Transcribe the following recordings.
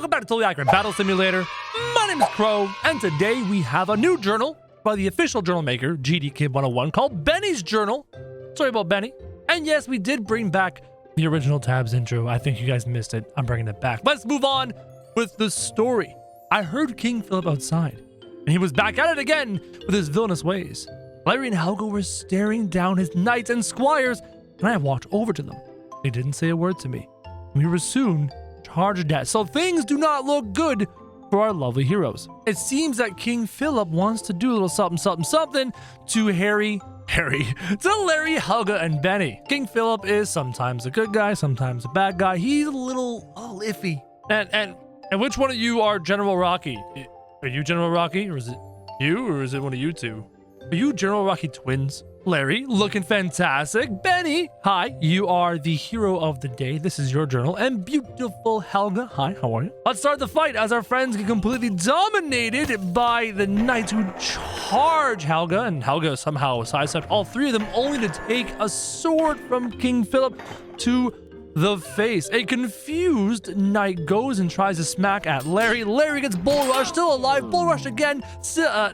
Welcome back to Totally Accurate Battle Simulator. My name is Crow, and today we have a new journal by the official journal maker, GDKid101, called Benny's Journal. Sorry about Benny. And yes, we did bring back the original tabs intro. I think you guys missed it. I'm bringing it back. Let's move on with the story. I heard King Phillip outside, and he was back at it again with his villainous ways. Larry and Helga were staring down his knights and squires, and I walked over to them. They didn't say a word to me. We were soon charged at, so things do not look good for our lovely heroes. It seems that King Phillip wants to do a little something to Larry, Helga, and Benny. King Phillip is sometimes a good guy, sometimes a bad guy. He's a little iffy. And which one of you are General Rocky? Are you General Rocky, or is it you, or is it one of you two? Are you General Rocky twins? Larry, looking fantastic. Benny, hi, you are the hero of the day. This is your journal. And beautiful Helga, hi, how are you? Let's start the fight as our friends get completely dominated by the knights who charge Helga, and Helga somehow sidestepped all three of them, only to take a sword from King Phillip to the face. A confused knight goes and tries to smack at Larry. Larry gets bull rushed, still alive, bull rushed again.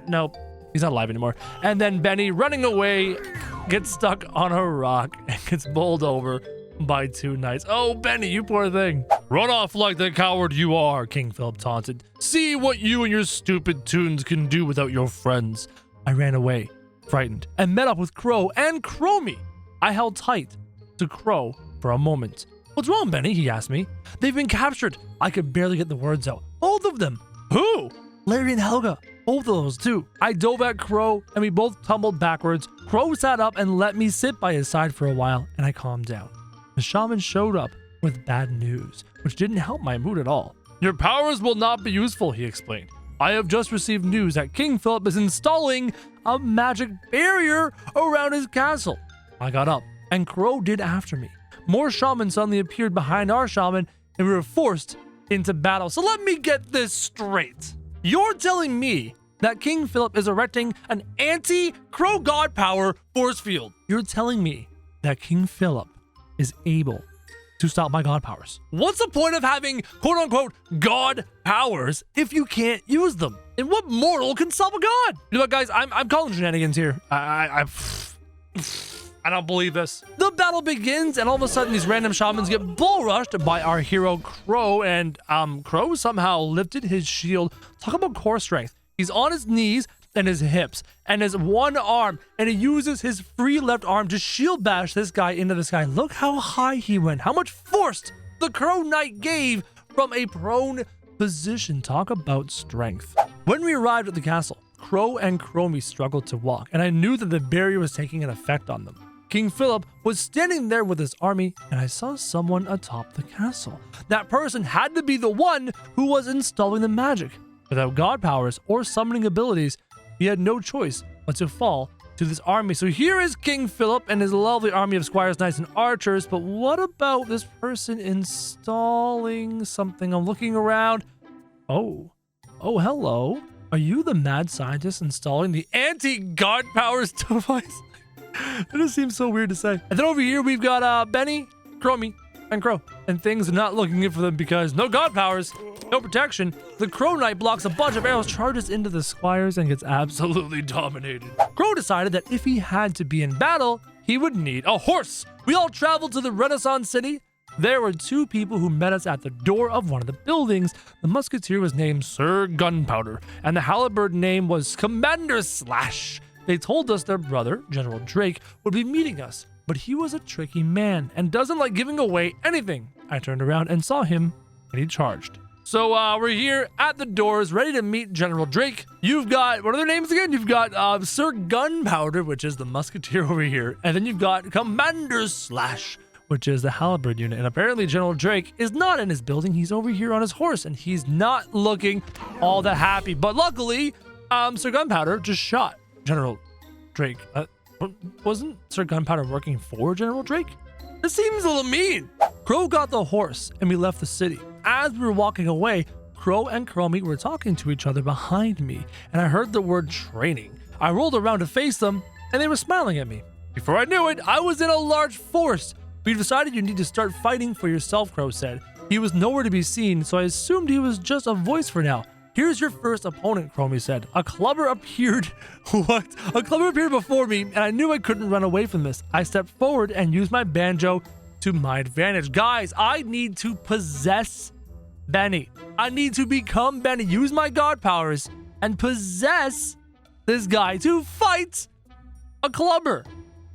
No. He's not alive anymore. And then Benny, running away, gets stuck on a rock and gets bowled over by two knights. Oh, Benny, you poor thing. Run off like the coward you are, King Phillip taunted. See what you and your stupid tunes can do without your friends. I ran away, frightened, and met up with Crow and Chromie. I held tight to Crow for a moment. What's wrong, Benny? He asked me. They've been captured. I could barely get the words out. Both of them. Who? Larry and Helga. Both of those too. I dove at Crow and we both tumbled backwards. Crow sat up and let me sit by his side for a while, and I calmed down. The shaman showed up with bad news, which didn't help my mood at all. Your powers will not be useful, he explained. I have just received news that King Phillip is installing a magic barrier around his castle. I got up and Crow did after me. More shamans suddenly appeared behind our shaman and we were forced into battle. So let me get this straight. You're telling me that King Phillip is erecting an anti-Crow god power force field. You're telling me that King Phillip is able to stop my god powers. What's the point of having quote-unquote god powers if you can't use them? And what mortal can stop a god? You know what, guys? I'm calling shenanigans here. I don't believe this. The battle begins, and all of a sudden, these random shamans get bull rushed by our hero Crow, and Crow somehow lifted his shield. Talk about core strength. He's on his knees and his hips, and his one arm, and he uses his free left arm to shield bash this guy into the sky. Look how high he went. How much force the Crow Knight gave from a prone position. Talk about strength. When we arrived at the castle, Crow and Chromie struggled to walk, and I knew that the barrier was taking an effect on them. King Phillip was standing there with his army, and I saw someone atop the castle. That person had to be the one who was installing the magic. Without god powers or summoning abilities, he had no choice but to fall to this army. So here is King Phillip and his lovely army of squires, knights, and archers. But what about this person installing something? I'm looking around. Oh, hello. Are you the mad scientist installing the anti-god powers device? It just seems so weird to say. And then over here, we've got Benny, Chromie, and Crow. And things are not looking good for them because no god powers, no protection. The Crow Knight blocks a bunch of arrows, charges into the squires, and gets absolutely dominated. Crow decided that if he had to be in battle, he would need a horse. We all traveled to the Renaissance City. There were two people who met us at the door of one of the buildings. The musketeer was named Sir Gunpowder, and the halberd name was Commander Slash. They told us their brother, General Drake, would be meeting us, but he was a tricky man and doesn't like giving away anything. I turned around and saw him, and he charged. So we're here at the doors, ready to meet General Drake. You've got, what are their names again? You've got Sir Gunpowder, which is the musketeer over here, and then you've got Commander Slash, which is the halberd unit. And apparently General Drake is not in his building. He's over here on his horse, and he's not looking all that happy. But luckily, Sir Gunpowder just shot General Drake. Wasn't Sir Gunpowder working for General Drake? This seems a little mean. Crow got the horse and we left the city. As we were walking away, Crow and Chromie were talking to each other behind me, and I heard the word training. I rolled around to face them and they were smiling at me. Before I knew it, I was in a large forest. We decided you need to start fighting for yourself, Crow said. He was nowhere to be seen, so I assumed he was just a voice for now. Here's your first opponent, Chromie said. A clubber appeared. What? A clubber appeared before me, and I knew I couldn't run away from this. I stepped forward and used my banjo to my advantage. Guys, I need to possess Benny. I need to become Benny. Use my god powers and possess this guy to fight a clubber.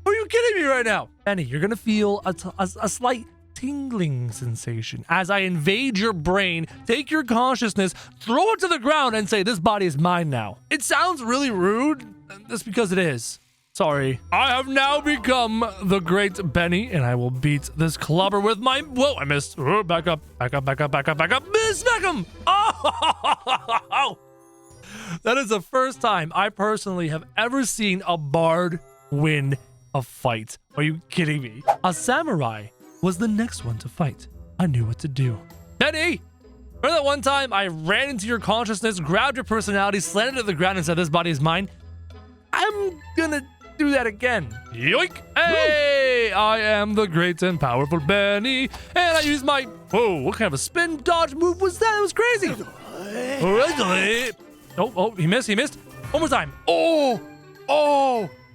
Are you kidding me right now? Benny, you're going to feel a slight tingling sensation as I invade your brain, take your consciousness, throw it to the ground, and say, this body is mine now. It sounds really rude. That's because it is. Sorry. I have now become the great Benny, and I will beat this clubber with my... Whoa, I missed. Oh, back up. Miss Beckham! Oh! That is the first time I personally have ever seen a bard win a fight. Are you kidding me? A samurai was the next one to fight. I knew what to do. Benny! Remember that one time I ran into your consciousness, grabbed your personality, slammed it to the ground, and said, this body is mine? I'm gonna do that again. Yoink! Hey! Woo! I am the great and powerful Benny, and I use my... Whoa, what kind of a spin dodge move was that? That was crazy! Oh, he missed. One more time. Oh!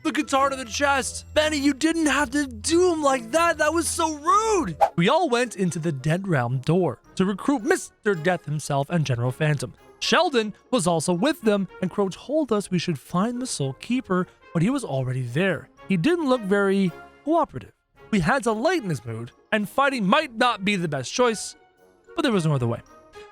The guitar to the chest. Benny, you didn't have to do him like that. That was so rude. We all went into the Dead Realm door to recruit Mr. Death himself and General Phantom. Sheldon was also with them, and Crow told us we should find the Soul Keeper, but he was already there. He didn't look very cooperative. We had to lighten his mood, and fighting might not be the best choice, but there was no other way.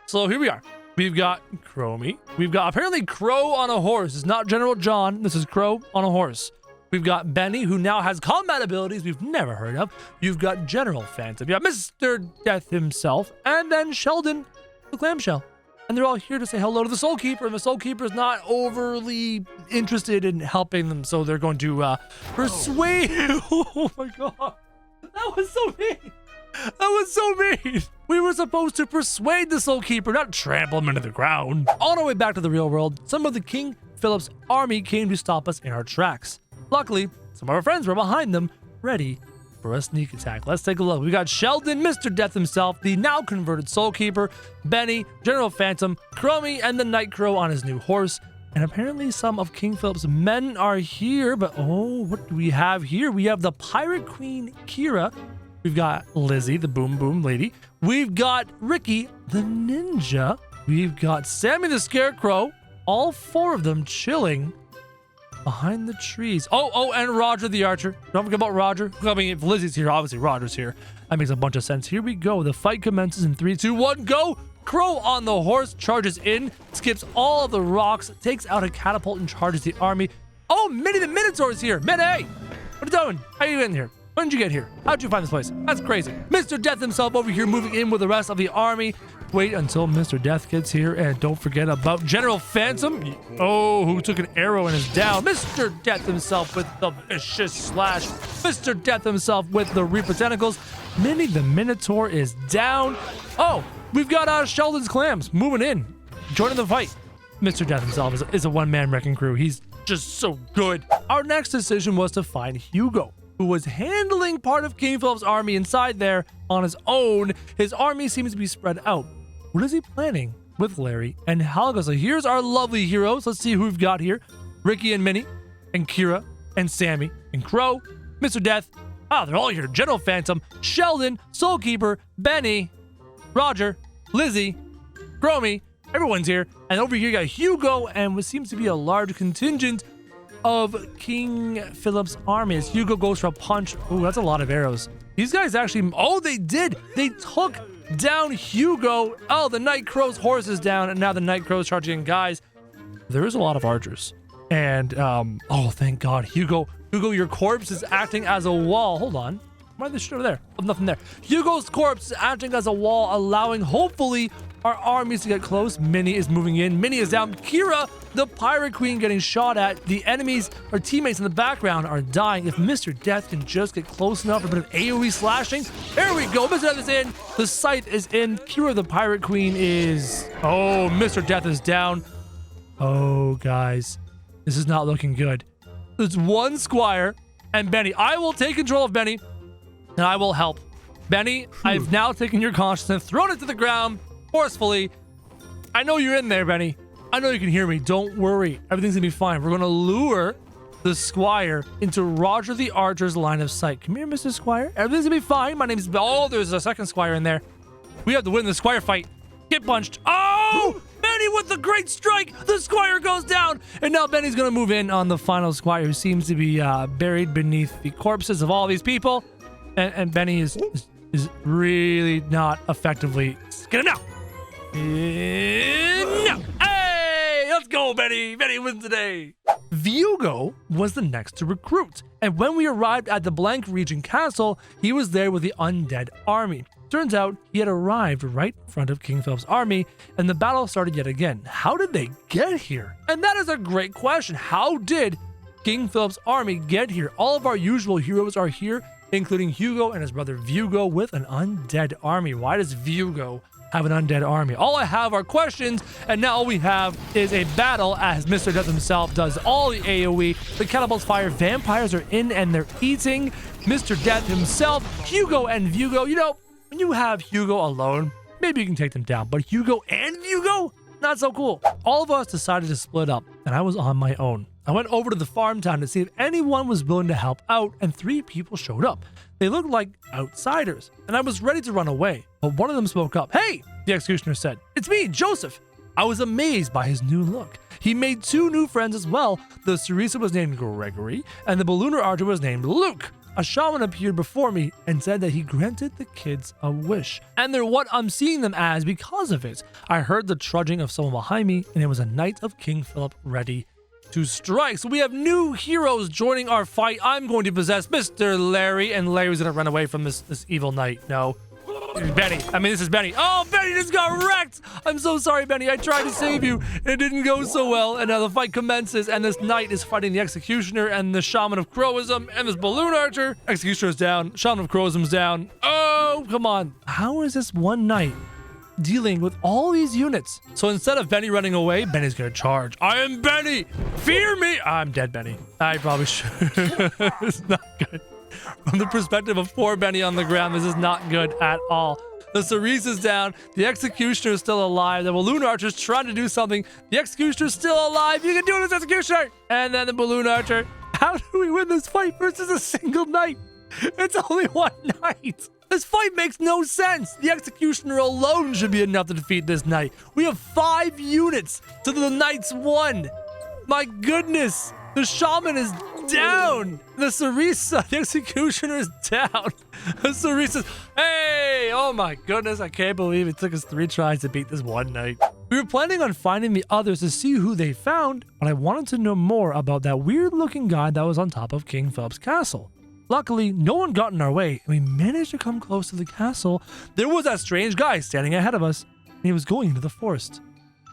So here we are. We've got Chromie. We've got apparently Crow on a horse. It's not General John. This is Crow on a horse. We've got Benny, who now has combat abilities we've never heard of. You've got General Phantom. You got Mr. Death himself. And then Sheldon, the clamshell. And they're all here to say hello to the Soul Keeper. And the Soul Keeper is not overly interested in helping them. So they're going to persuade... Oh my god. That was so mean. That was so mean. We were supposed to persuade the Soul Keeper, not trample him into the ground. On our way back to the real world, some of the King Phillip's army came to stop us in our tracks. Luckily, some of our friends were behind them, ready for a sneak attack. Let's take a look. We got Sheldon, Mr. Death himself, the now converted Soul Keeper, Benny, General Phantom, Chromie, and the Night Crow on his new horse. And apparently some of King Phillip's men are here, but what do we have here? We have the Pirate Queen, Kira. We've got Lizzie, the Boom Boom Lady. We've got Ricky, the Ninja. We've got Sammy the Scarecrow. All four of them chilling behind the trees. And Roger the Archer. Don't forget about Roger. I mean, if Lizzie's here, obviously Roger's here. That makes a bunch of sense. Here we go. The fight commences in 3, 2, 1, go! Crow on the horse charges in, skips all of the rocks, takes out a catapult and charges the army. Oh, Minnie the Minotaur is here. Minnie! What are you doing? How are you getting here? When did you get here? How'd you find this place? That's crazy. Mr. Death himself over here moving in with the rest of the army. Wait until Mr. Death gets here, and don't forget about General Phantom. Who took an arrow and is down. Mr. Death himself with the vicious slash. Mr. Death himself with the Reaper Tentacles. Minnie the Minotaur is down. We've got Sheldon's Clams moving in, joining the fight. Mr. Death himself is a one-man wrecking crew. He's just so good. Our next decision was to find Hugo, who was handling part of King Philip's army inside there on his own. His army seems to be spread out. What is he planning with Larry and Helga? So here's our lovely heroes. Let's see who we've got here. Ricky and Minnie, and Kira, and Sammy, and Crow, Mr. Death. They're all here. General Phantom, Sheldon, Soul Keeper, Benny, Roger, Lizzie, Chromie. Everyone's here. And over here you got Hugo and what seems to be a large contingent of King Philip's army as Hugo goes for a punch. Ooh, that's a lot of arrows. These guys actually... they did! They took down Hugo. The Night Crow's horse is down, and now the Night Crow's charging in. Guys, there is a lot of archers. And, thank God. Hugo, your corpse is acting as a wall. Hold on. Why is this shit over there? Nothing there. Hugo's corpse is acting as a wall, allowing, hopefully, our armies to get close. Minnie is moving in. Minnie is down. Kira, the Pirate Queen, getting shot at. The enemies, or teammates in the background, are dying. If Mr. Death can just get close enough for a bit of AoE slashing. There we go. Mr. Death is in. The Scythe is in. Kira, the Pirate Queen, is... Mr. Death is down. Guys. This is not looking good. There's one Squire and Benny. I will take control of Benny, and I will help Benny, I've now taken your consciousness, thrown it to the ground forcefully. I know you're in there, Benny. I know you can hear me. Don't worry. Everything's gonna be fine. We're gonna lure the Squire into Roger the Archer's line of sight. Come here, Mr. Squire. Everything's gonna be fine. My name's... Oh, there's a second Squire in there. We have to win the Squire fight. Get punched. Oh! Benny with the great strike. The Squire goes down. And now Benny's gonna move in on the final Squire, who seems to be buried beneath the corpses of all these people. And Benny is really not effectively... Get him now. No. Hey, let's go, Benny. Benny wins today. Viugo was the next to recruit, and when we arrived at the Blank Region Castle, he was there with the undead army. Turns out he had arrived right in front of King Philip's army, and the battle started yet again. How did they get here? And that is a great question. How did King Philip's army get here? All of our usual heroes are here, including Hugo and his brother Viugo with an undead army. Why does Viugo have an undead army? All I have are questions, and now all we have is a battle as Mr. Death himself does all the AoE. The catapults fire, vampires are in and they're eating Mr. Death himself. Hugo and Viugo, you know, when you have Hugo alone, maybe you can take them down, but Hugo and Viugo? Not so cool. All of us decided to split up, and I was on my own. I went over to the farm town to see if anyone was willing to help out, and 3 people showed up. They looked like outsiders, and I was ready to run away, but one of them spoke up. Hey, the executioner said, it's me, Joseph. I was amazed by his new look. He made 2 new friends as well. The Cerisa was named Gregory, and the Ballooner Archer was named Luke. A shaman appeared before me and said that he granted the kids a wish, and they're what I'm seeing them as because of it. I heard the trudging of someone behind me, and it was a knight of King Philip ready to strike. So we have new heroes joining our fight. I'm going to possess Mr. Larry, and Larry's gonna run away from this evil knight. No. Benny. I mean, this is Benny. Oh, Benny just got wrecked. I'm so sorry, Benny. I tried to save you. It didn't go so well. And now the fight commences, and this knight is fighting the executioner and the shaman of Crowism and this balloon archer. Executioner's down. Shaman of Crowism's down. Oh, come on. How is this one knight dealing with all these units? So instead of Benny running away, Benny's gonna charge. I am Benny. Fear me. I'm dead, Benny. I probably should. It's not good. From the perspective of poor Benny on the ground, this is not good at all. The Cerise is down. The Executioner is still alive. The Balloon Archer is trying to do something. The Executioner is still alive. You can do this, Executioner! And then the Balloon Archer. How do we win this fight versus a single knight? It's only one knight. This fight makes no sense. The Executioner alone should be enough to defeat this knight. We have 5 units to the knight's 1. My goodness. The shaman is down. The Cerisa, the executioner is down. The Cerisa, hey, oh my goodness. I can't believe it took us 3 tries to beat this one knight. We were planning on finding the others to see who they found, but I wanted to know more about that weird looking guy that was on top of King Philip's castle. Luckily, no one got in our way, and we managed to come close to the castle. There was that strange guy standing ahead of us, and he was going into the forest.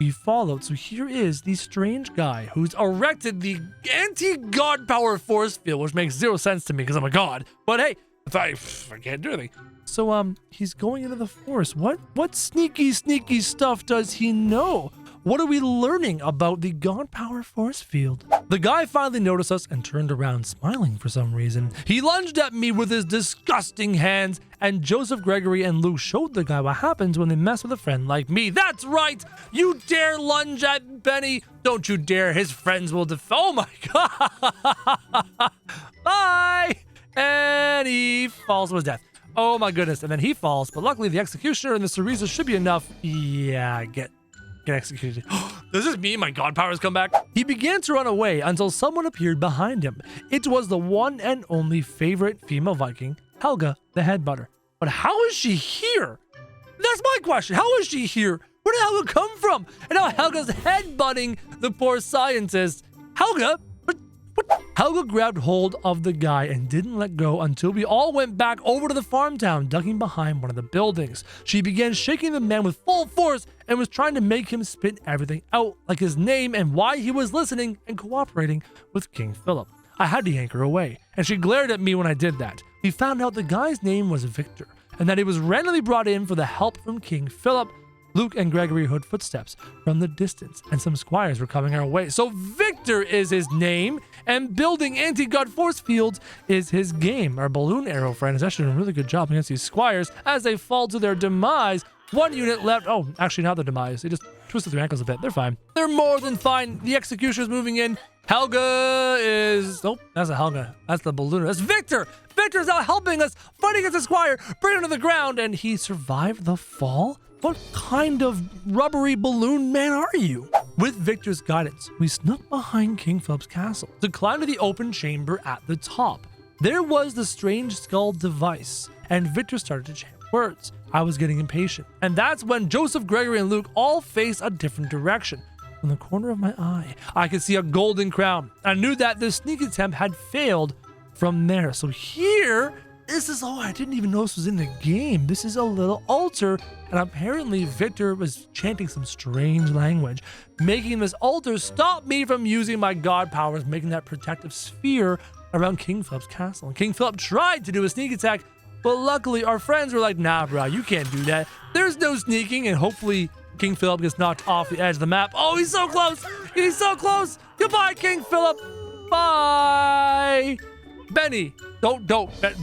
We followed, so here is the strange guy who's erected the anti-god power force field, which makes 0 sense to me because I'm a god. But hey, if I can't do anything. So he's going into the forest. What sneaky stuff does he know? What are we learning about the god power force field? The guy finally noticed us and turned around, smiling for some reason. He lunged at me with his disgusting hands, and Joseph, Gregory, and Lou showed the guy what happens when they mess with a friend like me. That's right! You dare lunge at Benny? Don't you dare! His friends will oh my god! Bye! And he falls to his death. Oh my goodness! And then he falls, but luckily the executioner and the Cerisa should be enough. Yeah, get executed. Does this mean my god powers come back? He began to run away until someone appeared behind him. It was the one and only favorite female Viking, Helga, the headbutter. But how is she here? That's my question. How is she here? Where did Helga come from? And now Helga's headbutting the poor scientist. Helga? What? Helga grabbed hold of the guy and didn't let go until we all went back over to the farm town, ducking behind one of the buildings. She began shaking the man with full force and was trying to make him spit everything out, like his name and why he was listening and cooperating with King Philip. I had to yank her away, and she glared at me when I did that. We found out the guy's name was Victor, and that he was randomly brought in for the help from King Philip. Luke and Gregory heard footsteps from the distance, and some squires were coming our way. So Victor is his name, and building anti-god force fields is his game. Our balloon arrow friend is actually doing a really good job against these squires as they fall to their demise. One unit left. Oh, actually not their demise. They just twisted their ankles a bit. They're fine. They're more than fine. The executioner's moving in. Helga is... Nope, that's a Helga. That's the ballooner. That's Victor. Victor's out helping us, fighting against the squire, bringing him to the ground, and he survived the fall? What kind of rubbery balloon man are you? With Victor's guidance, we snuck behind King Philip's castle to climb to the open chamber at the top. There was the strange skull device, and Victor started to chant words. I was getting impatient, and that's when Joseph, Gregory, and Luke all faced a different direction. From the corner of my eye, I could see a golden crown. I knew that the sneak attempt had failed from there. So here, this is, oh, I didn't even know this was in the game. This is a little altar, and apparently Victor was chanting some strange language, making this altar stop me from using my god powers, making that protective sphere around King Philip's castle. And King Philip tried to do a sneak attack, but luckily our friends were like, nah, bro, you can't do that. There's no sneaking, and hopefully King Philip gets knocked off the edge of the map. Oh, he's so close. He's so close. Goodbye, King Philip. Bye. Benny.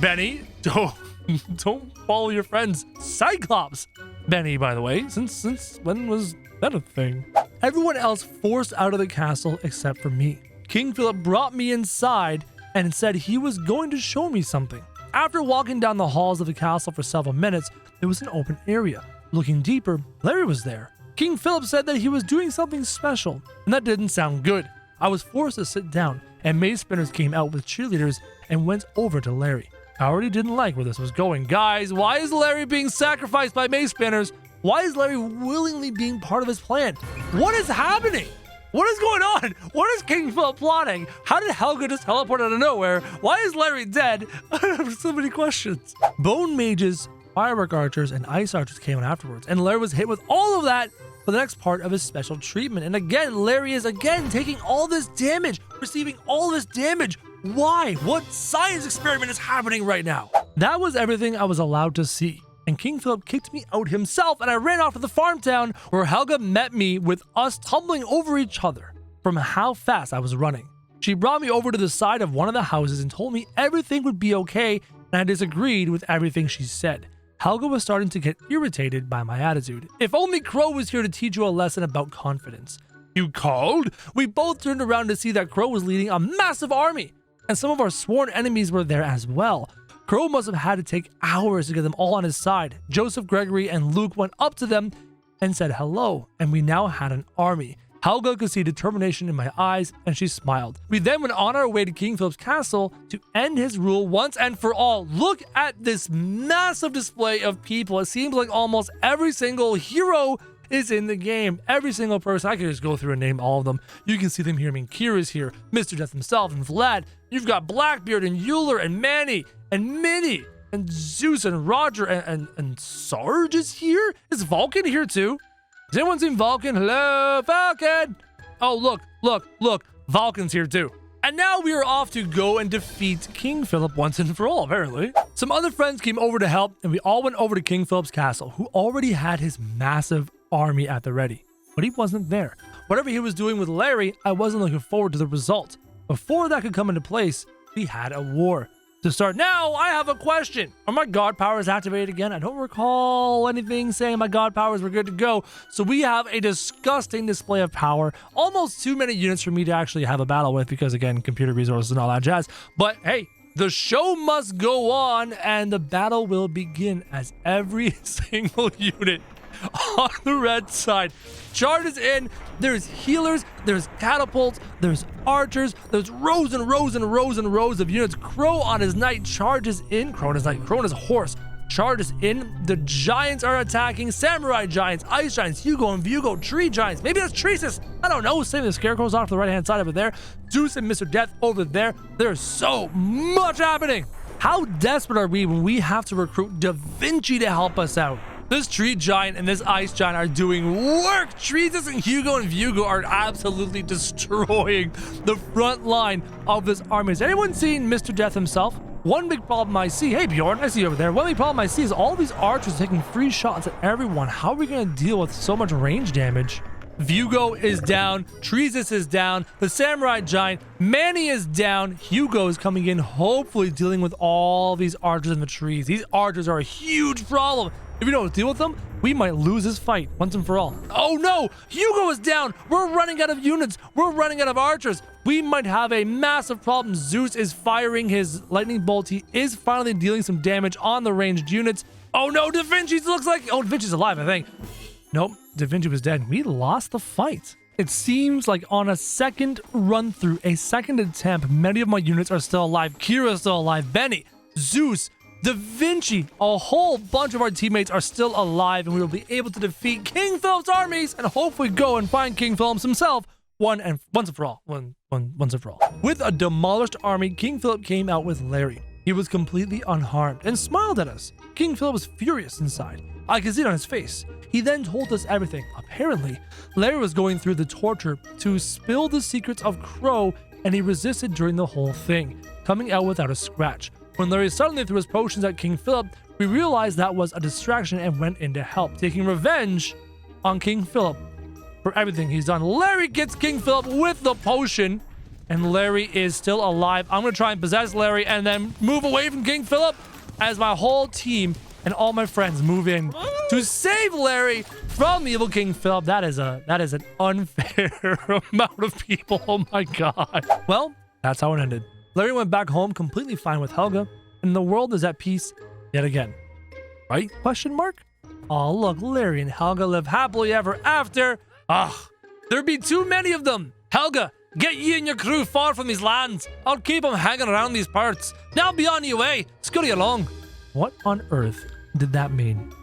Benny. Don't follow your friends. Cyclops. Benny, by the way. Since when was that a thing? Everyone else forced out of the castle except for me. King Philip brought me inside and said he was going to show me something. After walking down the halls of the castle for several minutes, there was an open area. Looking deeper, Larry was there. King Philip said that he was doing something special, and that didn't sound good. I was forced to sit down, and mace spinners came out with cheerleaders and went over to Larry. I already didn't like where this was going. Guys, why is Larry being sacrificed by mace spinners? Why is Larry willingly being part of his plan? What is happening? What is going on? What is King Philip plotting? How did Helga just teleport out of nowhere? Why is Larry dead? I have so many questions. Bone mages, firework archers, and ice archers came in afterwards, and Larry was hit with all of that for the next part of his special treatment. And again, Larry is again taking all this damage, receiving all this damage. Why? What science experiment is happening right now? That was everything I was allowed to see. And King Philip kicked me out himself, and I ran off to the farm town where Helga met me with us tumbling over each other from how fast I was running. She brought me over to the side of one of the houses and told me everything would be okay, and I disagreed with everything she said. Helga was starting to get irritated by my attitude. If only Crow was here to teach you a lesson about confidence. You called? We both turned around to see that Crow was leading a massive army, and some of our sworn enemies were there as well. Crow must have had to take hours to get them all on his side. Joseph, Gregory, and Luke went up to them and said hello, and we now had an army. Helga could see determination in my eyes, and she smiled. We then went on our way to King Philip's castle to end his rule once and for all. Look at this massive display of people. It seems like almost every single hero is in the game. Every single person. I could just go through and name all of them. You can see them here. I mean, Kira's here, Mr. Death himself, and Vlad. You've got Blackbeard and Euler and Manny and Minnie and Zeus and Roger and Sarge is here? Is Vulcan here too? Has anyone seen Vulcan? Hello, Vulcan! Oh, look, Vulcan's here too. And now we are off to go and defeat King Philip once and for all, apparently. Some other friends came over to help, and we all went over to King Philip's castle, who already had his massive army at the ready. But he wasn't there. Whatever he was doing with Larry, I wasn't looking forward to the result. Before that could come into place, we had a war. To start now, I have a question. Are my god powers activated again? I don't recall anything saying my god powers were good to go. So we have a disgusting display of power. Almost too many units for me to actually have a battle with because, again, computer resources and all that jazz. But hey, the show must go on and the battle will begin as every single unit on the red side charges in. There's healers, there's catapults, there's archers, there's rows and rows and rows and rows of units. Crow on his knight charges in. Crow on his horse charges in. The giants are attacking. Samurai giants, ice giants, Hugo and Vugo, tree giants. Maybe that's Treesus. I don't know. Same the scarecrows off to the right hand side over there. Zeus and Mr. Death over there. There's so much happening. How desperate are we when we have to recruit Da Vinci to help us out? This tree giant and this ice giant are doing work. Treesus and Hugo and Vugo are absolutely destroying the front line of this army. Has anyone seen Mr. Death himself? One big problem I see, hey Bjorn, I see you over there. One big problem I see is all these archers taking free shots at everyone. How are we going to deal with so much range damage? Vugo is down, Treesus is down, the Samurai Giant, Manny is down, Hugo is coming in, hopefully dealing with all these archers in the trees. These archers are a huge problem. If we don't deal with them, we might lose this fight once and for all. Oh no! Hugo is down! We're running out of units! We're running out of archers! We might have a massive problem. Zeus is firing his lightning bolt. He is finally dealing some damage on the ranged units. Oh no, Da Vinci looks like... Oh, Da Vinci's alive, I think. Nope, Da Vinci was dead. We lost the fight. It seems like on a second run through, a second attempt, many of my units are still alive. Kira's still alive. Benny, Zeus, Da Vinci, a whole bunch of our teammates are still alive, and we will be able to defeat King Philip's armies and hopefully go and find King Philip himself once and for all. With a demolished army, King Philip came out with Larry. He was completely unharmed and smiled at us. King Philip was furious inside. I could see it on his face. He then told us everything. Apparently, Larry was going through the torture to spill the secrets of Crow, and he resisted during the whole thing, coming out without a scratch. When Larry suddenly threw his potions at King Philip, we realized that was a distraction and went in to help, taking revenge on King Philip for everything he's done. Larry gets King Philip with the potion, and Larry is still alive. I'm going to try and possess Larry and then move away from King Philip as my whole team and all my friends move in to save Larry from evil King Philip. That is an unfair amount of people. Oh my god. Well, that's how it ended. Larry went back home completely fine with Helga, and the world is at peace yet again. Right? Question mark? Oh, look, Larry and Helga live happily ever after. Ugh, there'd be too many of them. Helga, get you and your crew far from these lands. I'll keep them hanging around these parts. Now be on your way. Scurry along. What on earth did that mean?